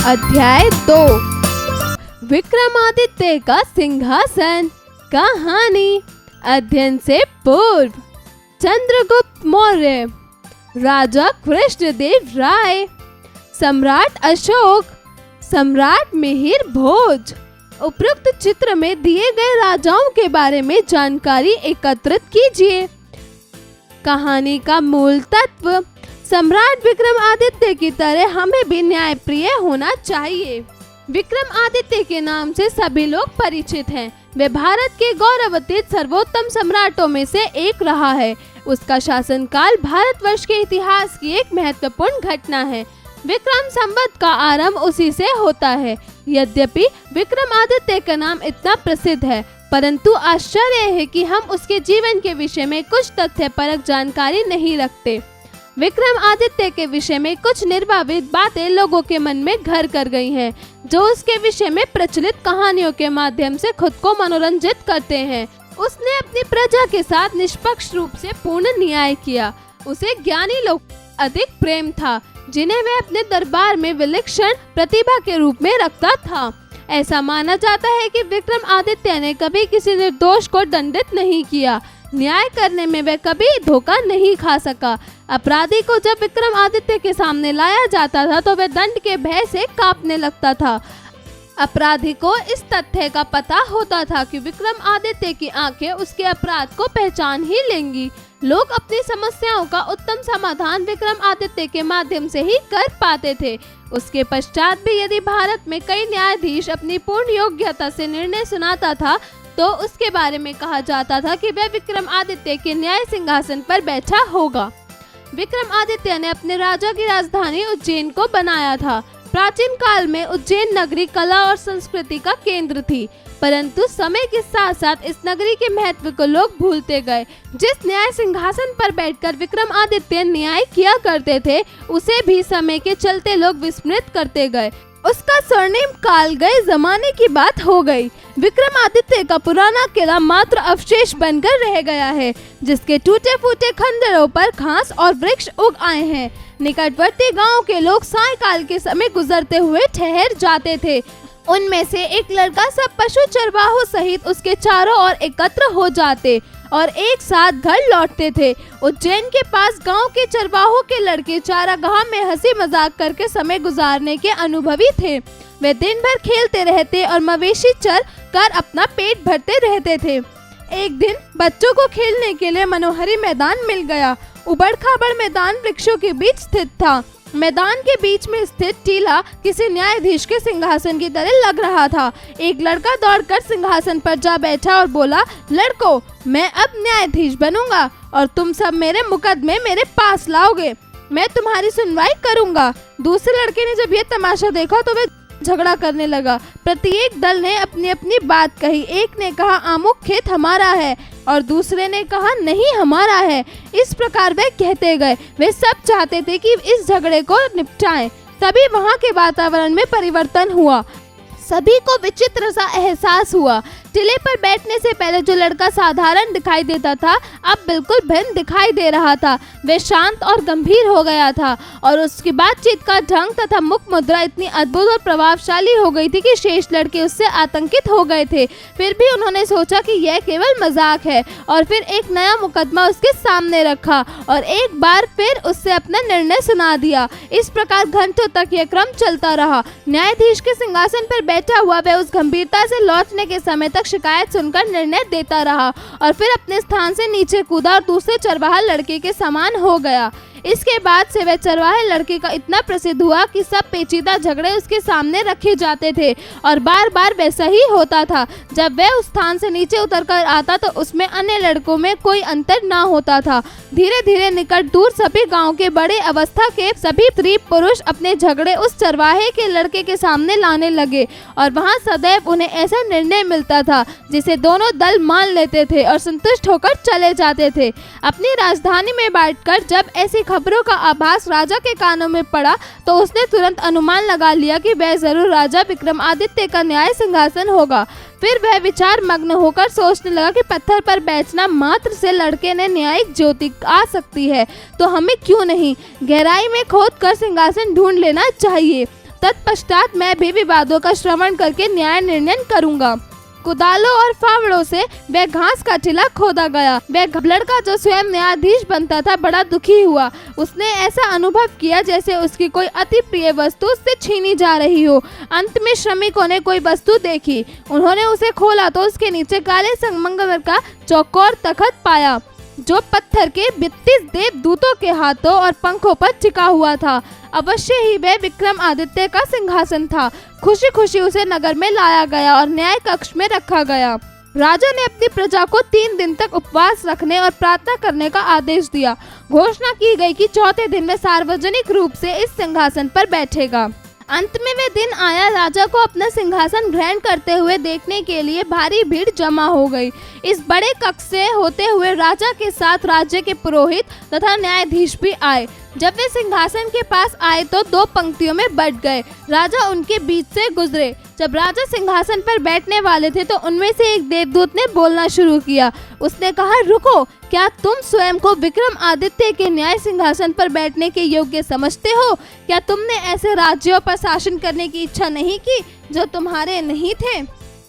अध्याय 2 विक्रमादित्य का सिंहासन। कहानी। अध्ययन से पूर्व चंद्रगुप्त मौर्य, राजा कृष्णदेव राय, सम्राट अशोक, सम्राट मिहिर भोज। उपरोक्त चित्र में दिए गए राजाओं के बारे में जानकारी एकत्रित कीजिए। कहानी का मूल तत्व। सम्राट विक्रमादित्य की तरह हमें भी न्यायप्रिय होना चाहिए। विक्रमादित्य के नाम से सभी लोग परिचित हैं। वे भारत के गौरवातीत सर्वोत्तम सम्राटों में से एक रहा है। उसका शासनकाल भारतवर्ष के इतिहास की एक महत्वपूर्ण घटना है। विक्रम संवत का आरंभ उसी से होता है। यद्यपि विक्रमादित्य का नाम इतना प्रसिद्ध है, परंतु आश्चर्य है कि हम उसके जीवन के विषय में कुछ तथ्यपरक जानकारी नहीं रखते। विक्रमादित्य के विषय में कुछ निर्वाचित बातें लोगों के मन में घर कर गई हैं, जो उसके विषय में प्रचलित कहानियों के माध्यम से खुद को मनोरंजित करते हैं। उसने अपनी प्रजा के साथ निष्पक्ष रूप से पूर्ण न्याय किया। उसे ज्ञानी लोग अधिक प्रेम था, जिन्हें वह अपने दरबार में विलक्षण प्रतिभा के रूप में रखता था। ऐसा माना जाता है कि विक्रमादित्य ने कभी किसी निर्दोष को दंडित नहीं किया। न्याय करने में वह कभी धोखा नहीं खा सका। अपराधी को जब विक्रमादित्य के सामने लाया जाता था तो वह दंड के भय से कांपने लगता था। अपराधी को इस तथ्य का पता होता था कि विक्रमादित्य की आंखें उसके अपराध को पहचान ही लेंगी। लोग अपनी समस्याओं का उत्तम समाधान विक्रमादित्य के माध्यम से ही कर पाते थे। उसके पश्चात भी यदि भारत में कई न्यायाधीश अपनी पूर्ण योग्यता से निर्णय सुनाता था, तो उसके बारे में कहा जाता था कि वह विक्रमादित्य के न्याय सिंहासन पर बैठा होगा। विक्रमादित्य ने अपने राजा की राजधानी उज्जैन को बनाया था। प्राचीन काल में उज्जैन नगरी कला और संस्कृति का केंद्र थी, परंतु समय के साथ साथ इस नगरी के महत्व को लोग भूलते गए। जिस न्याय सिंहासन पर बैठकर विक्रमादित्य न्याय किया करते थे, उसे भी समय के चलते लोग विस्मृत करते गए। उसका स्वर्णिम काल गए जमाने की बात हो गई। विक्रमादित्य का पुराना किला मात्र अवशेष बनकर रह गया है, जिसके टूटे फूटे खंडरों पर घास और वृक्ष उग आए हैं। निकटवर्ती गांव के लोग सायंकाल के समय गुजरते हुए ठहर जाते थे। उनमें से एक लड़का सब पशु चरवाहों सहित उसके चारों ओर एकत्र हो जाते और एक साथ घर लौटते थे। उज्जैन के पास गांव के चरवाहों के लड़के चारागाह में हंसी मजाक करके समय गुजारने के अनुभवी थे। वे दिन भर खेलते रहते और मवेशी चर कर अपना पेट भरते रहते थे। एक दिन बच्चों को खेलने के लिए मनोहरी मैदान मिल गया। उबड़ खाबड़ मैदान वृक्षों के बीच स्थित था। मैदान के बीच में स्थित टीला किसी न्यायाधीश के सिंहासन की तरह लग रहा था। एक लड़का दौड़कर सिंहासन पर जा बैठा और बोला, लड़कों, मैं अब न्यायाधीश बनूंगा और तुम सब मेरे मुकदमे मेरे पास लाओगे। मैं तुम्हारी सुनवाई करूंगा। दूसरे लड़के ने जब यह तमाशा देखा तो वह झगड़ा करने लगा। प्रत्येक दल ने अपनी अपनी बात कही। एक ने कहा, आमुक खेत हमारा है, और दूसरे ने कहा, नहीं हमारा है। इस प्रकार वे कहते गए। वे सब चाहते थे कि इस झगड़े को निपटाएं। तभी वहां के वातावरण में परिवर्तन हुआ। सभी को विचित्र सा एहसास हुआ। टिले पर बैठने से पहले जो लड़का साधारण दिखाई देता था, अब बिल्कुल भिन्न दिखाई दे रहा था। वह शांत और गंभीर हो गया था और उसकी बातचीत का ढंग तथा मुख मुद्रा इतनी अद्भुत और प्रभावशाली हो गई थी कि शेष लड़के उससे आतंकित हो गए थे। फिर भी उन्होंने सोचा कि यह केवल मजाक है और फिर एक नया मुकदमा उसके सामने रखा और एक बार फिर उससे अपना निर्णय सुना दिया। इस प्रकार घंटों तक यह क्रम चलता रहा। न्यायाधीश के सिंहासन पर बैठा हुआ वह उस गंभीरता से लौटने के समय तक शिकायत सुनकर निर्णय देता रहा और फिर अपने स्थान से नीचे कूदा और दूसरे चरवाहा लड़के के समान हो गया। इसके बाद से वह चरवाहे लड़के का इतना प्रसिद्ध हुआ कि सब पेचीदा झगड़े उसके सामने रखे जाते थे और बार बार वैसा ही होता था। जब वह उस स्थान से नीचे उतरकर आता तो उसमें अन्य लड़कों में कोई अंतर ना होता था। धीरे धीरे निकट दूर सभी गांव के बड़े अवस्था के सभी स्त्री पुरुष अपने झगड़े उस चरवाहे के लड़के के सामने लाने लगे और वहां सदैव उन्हें ऐसा निर्णय मिलता था जिसे दोनों दल मान लेते थे और संतुष्ट होकर चले जाते थे। अपनी राजधानी में बैठकर जब ऐसी खबरों का आभास राजा के कानों में पड़ा तो उसने तुरंत अनुमान लगा लिया कि वह जरूर राजा विक्रमादित्य का न्याय सिंहासन होगा। फिर वह विचार मग्न होकर सोचने लगा कि पत्थर पर बैठना मात्र से लड़के ने न्यायिक ज्योति आ सकती है, तो हमें क्यों नहीं गहराई में खोद कर सिंहासन ढूंढ लेना चाहिए। तत्पश्चात मैं भी विवादों का श्रवण करके न्याय निर्णय करूंगा। कुदालों और फावड़ों से वह घास का टीला खोदा गया। वह लड़का जो स्वयं न्यायाधीश बनता था बड़ा दुखी हुआ। उसने ऐसा अनुभव किया जैसे उसकी कोई अति प्रिय वस्तु उससे छीनी जा रही हो। अंत में श्रमिकों ने कोई वस्तु देखी। उन्होंने उसे खोला तो उसके नीचे काले संगमरमर का चौकोर तख्त पाया जो पत्थर के 32 देवदूतों के हाथों और पंखों पर टिका हुआ था। अवश्य ही वह विक्रमादित्य का सिंहासन था। खुशी खुशी उसे नगर में लाया गया और न्याय कक्ष में रखा गया। राजा ने अपनी प्रजा को 3 दिन तक उपवास रखने और प्रार्थना करने का आदेश दिया। घोषणा की गई कि चौथे दिन वह सार्वजनिक रूप से इस सिंहासन पर बैठेगा। अंत में वह दिन आया। राजा को अपना सिंहासन ग्रहण करते हुए देखने के लिए भारी भीड़ जमा हो गई। इस बड़े कक्ष से होते हुए राजा के साथ राज्य के पुरोहित तथा न्यायाधीश भी आए। जब वे सिंहासन के पास आए तो 2 पंक्तियों में बट गए। राजा उनके बीच से गुजरे। जब राजा सिंहासन पर बैठने वाले थे तो उनमें से एक देवदूत ने बोलना शुरू किया। उसने कहा, रुको, क्या तुम स्वयं को विक्रमादित्य के न्याय सिंहासन पर बैठने के योग्य समझते हो? क्या तुमने ऐसे राज्यों पर शासन करने की इच्छा नहीं की जो तुम्हारे नहीं थे?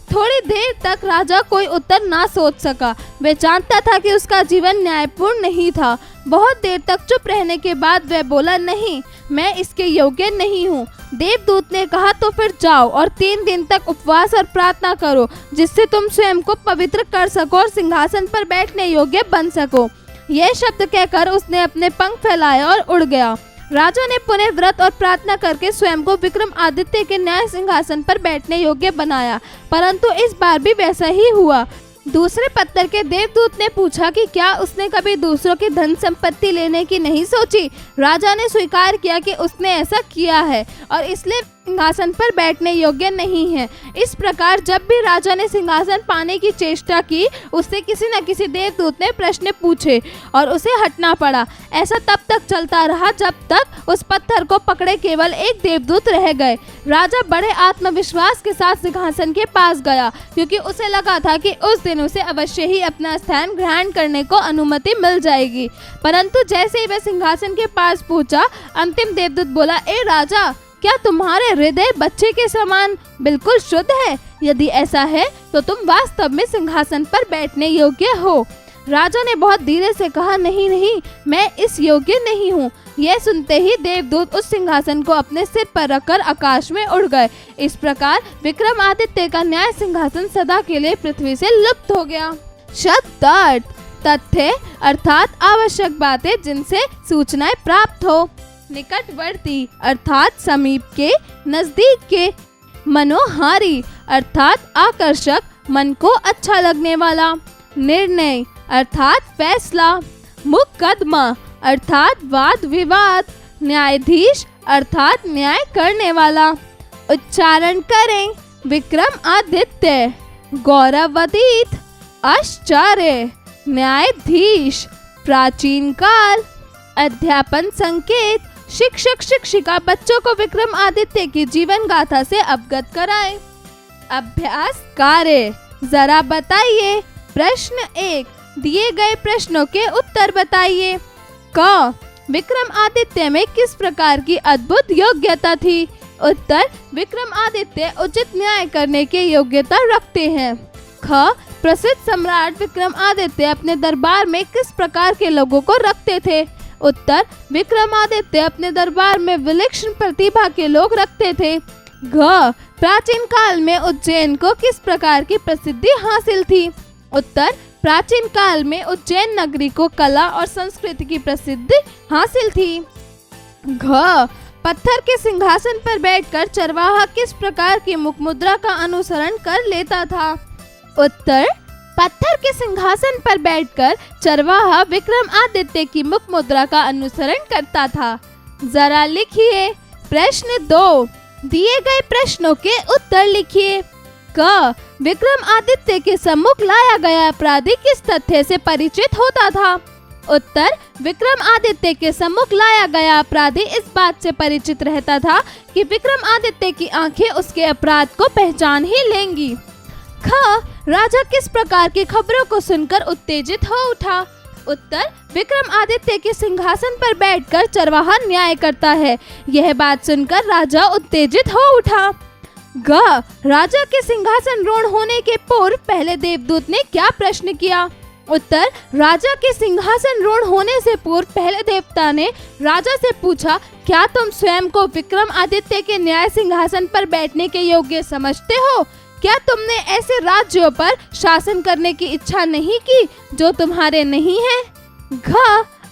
थोड़ी देर तक राजा कोई उत्तर ना सोच सका। वह जानता था कि उसका जीवन न्यायपूर्ण नहीं था। बहुत देर तक चुप रहने के बाद वह बोला, नहीं, मैं इसके योग्य नहीं हूँ। देवदूत ने कहा, तो फिर जाओ और 3 दिन तक उपवास और प्रार्थना करो जिससे तुम स्वयं को पवित्र कर सको और सिंहासन पर बैठने योग्य बन सको। यह शब्द कहकर उसने अपने पंख फैलाए और उड़ गया। राजा ने पुनः व्रत और प्रार्थना करके स्वयं को विक्रमादित्य के न्याय सिंहासन पर बैठने योग्य बनाया, परंतु इस बार भी वैसा ही हुआ। दूसरे पत्थर के देवदूत ने पूछा कि क्या उसने कभी दूसरों की धन संपत्ति लेने की नहीं सोची। राजा ने स्वीकार किया कि उसने ऐसा किया है और इसलिए सिंहासन पर बैठने योग्य नहीं है। इस प्रकार जब भी राजा ने सिंहासन पाने की चेष्टा की, उससे किसी न किसी देवदूत ने प्रश्न पूछे और उसे हटना पड़ा। ऐसा तब तक चलता रहा जब तक उस पत्थर को पकड़े केवल एक देवदूत रह गए। राजा बड़े आत्मविश्वास के साथ सिंहासन के पास गया, क्योंकि उसे लगा था कि उस दिन उसे अवश्य ही अपना स्थान ग्रहण करने को अनुमति मिल जाएगी। परंतु जैसे ही वह सिंहासन के पास पहुंचा, अंतिम देवदूत बोला, ए राजा, क्या तुम्हारे हृदय बच्चे के समान बिल्कुल शुद्ध है? यदि ऐसा है तो तुम वास्तव में सिंहासन पर बैठने योग्य हो। राजा ने बहुत धीरे से कहा, नहीं नहीं, मैं इस योग्य नहीं हूँ। यह सुनते ही देवदूत उस सिंहासन को अपने सिर पर रखकर आकाश में उड़ गए। इस प्रकार विक्रमादित्य का न्याय सिंहासन सदा के लिए पृथ्वी से लुप्त हो गया। शब्दार्थ: तथ्य अर्थात आवश्यक बातें जिनसे सूचनाएं प्राप्त हो। निकटवर्ती अर्थात समीप के, नजदीक के। मनोहारी अर्थात आकर्षक, मन को अच्छा लगने वाला। निर्णय अर्थात फैसला। मुकदमा अर्थात वाद विवाद। न्यायाधीश अर्थात न्याय करने वाला। उच्चारण करें: विक्रमादित्य, गौरवातीत, आश्चर्य, न्यायाधीश, प्राचीन काल। अध्यापन संकेत: शिक्षक शिक्षिका बच्चों को विक्रमादित्य की जीवन गाथा से अवगत कराएं। अभ्यास कार्य: जरा बताइए। प्रश्न 1, दिए गए प्रश्नों के उत्तर बताइए। क, विक्रमादित्य में किस प्रकार की अद्भुत योग्यता थी? उत्तर: विक्रमादित्य उचित न्याय करने की योग्यता रखते हैं। ख, प्रसिद्ध सम्राट विक्रमादित्य अपने दरबार में किस प्रकार के लोगों को रखते थे? उत्तर: विक्रमादित्य अपने दरबार में विलक्षण प्रतिभा के लोग रखते थे। घ, प्राचीन काल में उज्जैन को किस प्रकार की प्रसिद्धि हासिल थी? उत्तर: प्राचीन काल में उज्जैन नगरी को कला और संस्कृति की प्रसिद्धि हासिल थी। घ, पत्थर के सिंहासन पर बैठकर चरवाहा किस प्रकार की मुख मुद्रा का अनुसरण कर लेता था? उत्तर: पत्थर के सिंहासन पर बैठकर चरवाहा विक्रमादित्य की मुख मुद्रा का अनुसरण करता था। जरा लिखिए। प्रश्न 2, दिए गए प्रश्नों के उत्तर लिखिए। क, विक्रमादित्य के सम्मुख लाया गया अपराधी किस तथ्य से परिचित होता था? उत्तर: विक्रमादित्य के सम्मुख लाया गया अपराधी इस बात से परिचित रहता था कि विक्रमादित्य की आंखें उसके अपराध को पहचान ही लेंगी। ख, राजा किस प्रकार की खबरों को सुनकर उत्तेजित हो उठा? उत्तर, विक्रमादित्य के सिंहासन पर बैठकर चरवाहा न्याय करता है। यह बात सुनकर राजा उत्तेजित हो उठा। ग, राजा के सिंहासन रूढ़ होने के पूर्व पहले देवदूत ने क्या प्रश्न किया? उत्तर, राजा के सिंहासन रूढ़ होने से पूर्व पहले देवता ने राजा से पूछा, क्या तुम स्वयं को विक्रमादित्य के न्याय सिंहासन पर बैठने के योग्य समझते हो? क्या तुमने ऐसे राज्यों पर शासन करने की इच्छा नहीं की जो तुम्हारे नहीं है? घ,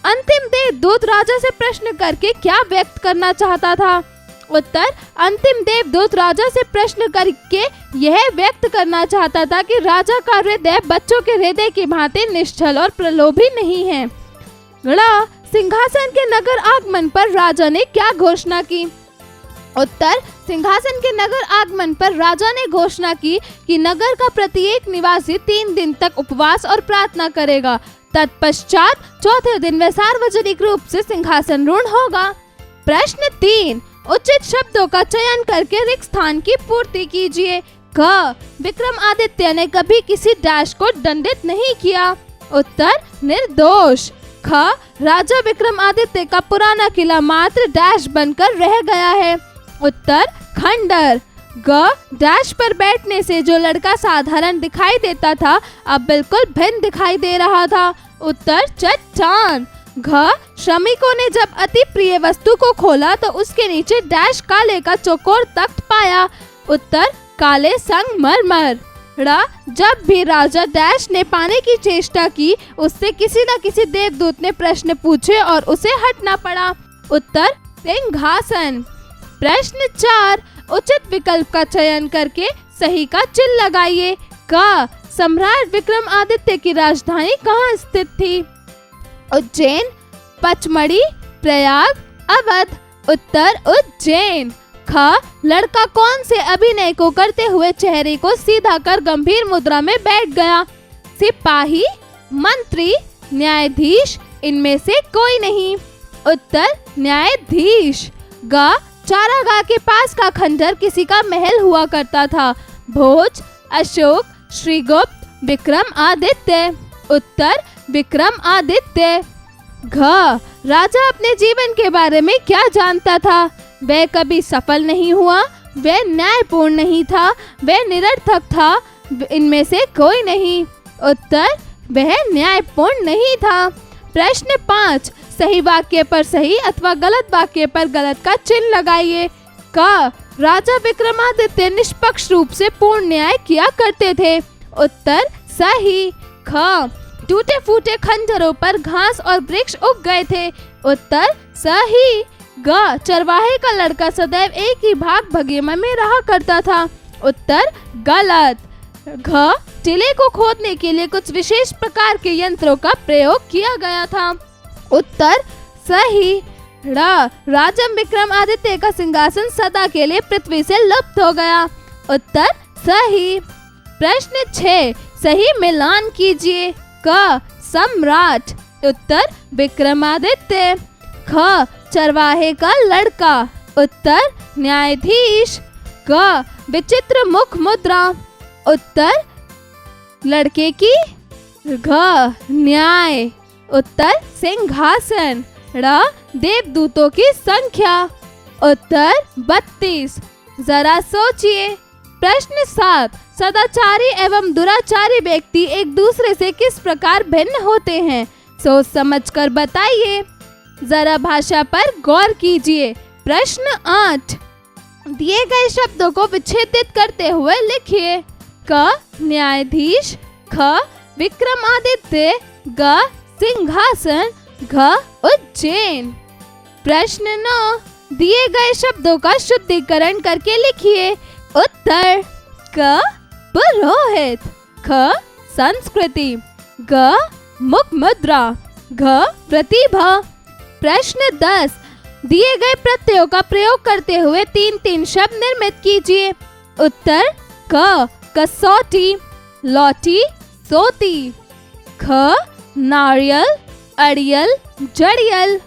अंतिम देवदूत राजा से प्रश्न करके क्या व्यक्त करना चाहता था? उत्तर, अंतिम देवदूत राजा से प्रश्न करके यह व्यक्त करना चाहता था कि राजा का हृदय बच्चों के हृदय की भांति निश्चल और प्रलोभी नहीं है। ड़, सिंहासन के नगर आगमन पर राजा ने क्या घोषणा की? उत्तर, सिंहासन के नगर आगमन पर राजा ने घोषणा की कि नगर का प्रत्येक निवासी 3 दिन तक उपवास और प्रार्थना करेगा। तत्पश्चात चौथे दिन वह सार्वजनिक रूप से सिंहासन रूढ़ होगा। प्रश्न 3, उचित शब्दों का चयन करके रिक्त स्थान की पूर्ति कीजिए। क, विक्रमादित्य ने कभी किसी डैश को दंडित नहीं किया। उत्तर, निर्दोष। ख, राजा विक्रमादित्य का पुराना किला मात्र डैश बनकर रह गया है। उत्तर, खंडर। ग, डैश पर बैठने से जो लड़का साधारण दिखाई देता था अब बिल्कुल भिन्न दिखाई दे रहा था। उत्तर, चट्टान। घ, श्रमिकों ने जब अति प्रिय वस्तु को खोला तो उसके नीचे डैश काले का चौकोर तख्त पाया। उत्तर, काले संगमरमर। ड़, जब भी राजा डैश ने पाने की चेष्टा की उससे किसी न किसी देवदूत ने प्रश्न पूछे और उसे हटना पड़ा। उत्तर, सिंहासन। प्रश्न 4, उचित विकल्प का चयन करके सही का चिन्ह लगाइए। क, सम्राट विक्रमादित्य की राजधानी कहाँ स्थित थी? उज्जैन, पचमढ़ी, प्रयाग, अवध। उत्तर, उज्जैन। ख, लड़का कौन से अभिनय को करते हुए चेहरे को सीधा कर गंभीर मुद्रा में बैठ गया? सिपाही, मंत्री, न्यायाधीश, इनमें से कोई नहीं। उत्तर, न्यायाधीश। ग, चारागाह के पास का खंडर किसी का महल हुआ करता था। भोज, अशोक, श्रीगुप्त, विक्रमादित्य। उत्तर, विक्रमादित्य। घ, राजा अपने जीवन के बारे में क्या जानता था? वह कभी सफल नहीं हुआ, वह न्यायपूर्ण नहीं था, वह निरर्थक था, इनमें से कोई नहीं। उत्तर, वह न्यायपूर्ण नहीं था। प्रश्न 5, सही वाक्य पर सही अथवा गलत वाक्य पर गलत का चिन्ह लगाइए। क, राजा विक्रमादित्य निष्पक्ष रूप से पूर्ण न्याय किया करते थे। उत्तर, सही। ख, टूटे फूटे खंडरों पर घास और वृक्ष उग गए थे। उत्तर, सही। ग, चरवाहे का लड़का सदैव एक ही भाग भगीमा में रहा करता था। उत्तर, गलत। घ, टीले को खोदने के लिए कुछ विशेष प्रकार के यंत्रों का प्रयोग किया गया था। उत्तर, सही। ड़, राजा विक्रमादित्य का सिंहासन सदा के लिए पृथ्वी से लुप्त हो गया। उत्तर, सही। प्रश्न 6, सही मिलान कीजिए। क, सम्राट। उत्तर, विक्रमादित्य। ख, चरवाहे का लड़का। उत्तर, न्यायाधीश। ग, विचित्र मुख मुद्रा। उत्तर, लड़के की। घ, न्याय। उत्तर, सिंहासन। ड़, देवदूतों की संख्या। उत्तर, 32। जरा सोचिए। प्रश्न 7, सदाचारी एवं दुराचारी व्यक्ति एक दूसरे से किस प्रकार भिन्न होते हैं? सोच समझकर बताइए। जरा भाषा पर गौर कीजिए। प्रश्न 8, दिए गए शब्दों को विच्छेदित करते हुए लिखिए। क, न्यायाधीश। ख, विक्रमादित्य। ग, सिंहासन। घ, उज्जैन। प्रश्न 9, दिए गए शब्दों का शुद्धिकरण करके लिखिए। उत्तर, क, पुरोहित। ख, संस्कृति। ग, मुख मुद्रा। घ, प्रतिभा। प्रश्न 10, दिए गए प्रत्ययों का प्रयोग करते हुए 3-3 शब्द निर्मित कीजिए। उत्तर, क, कसौटी, लौटी, सोती। ख, नारियल, अड़ियल, जड़ियल।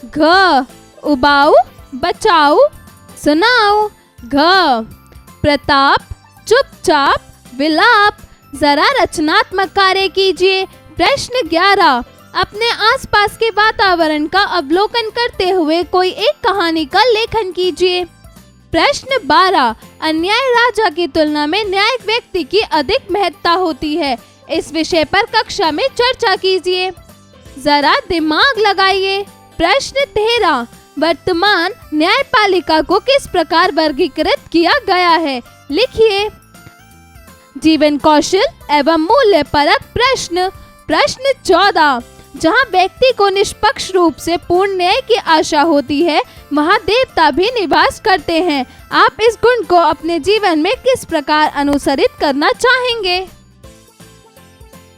घ, उबाऊ, बचाऊ, सुनाओ। घ, प्रताप, चुपचाप, विलाप। जरा रचनात्मक कार्य कीजिए। प्रश्न 11, अपने आसपास के वातावरण का अवलोकन करते हुए कोई एक कहानी का लेखन कीजिए। प्रश्न 12। अन्याय राजा की तुलना में न्यायिक व्यक्ति की अधिक महत्ता होती है। इस विषय पर कक्षा में चर्चा कीजिए। जरा दिमाग लगाइए। प्रश्न 13। वर्तमान न्यायपालिका को किस प्रकार वर्गीकृत किया गया है? लिखिए। जीवन कौशल एवं मूल्य परक प्रश्न। प्रश्न 14। जहाँ व्यक्ति को निष्पक्ष रूप से पूर्ण न्याय की आशा होती है, वहाँ देवता भी निवास करते हैं। आप इस गुण को अपने जीवन में किस प्रकार अनुसरित करना चाहेंगे?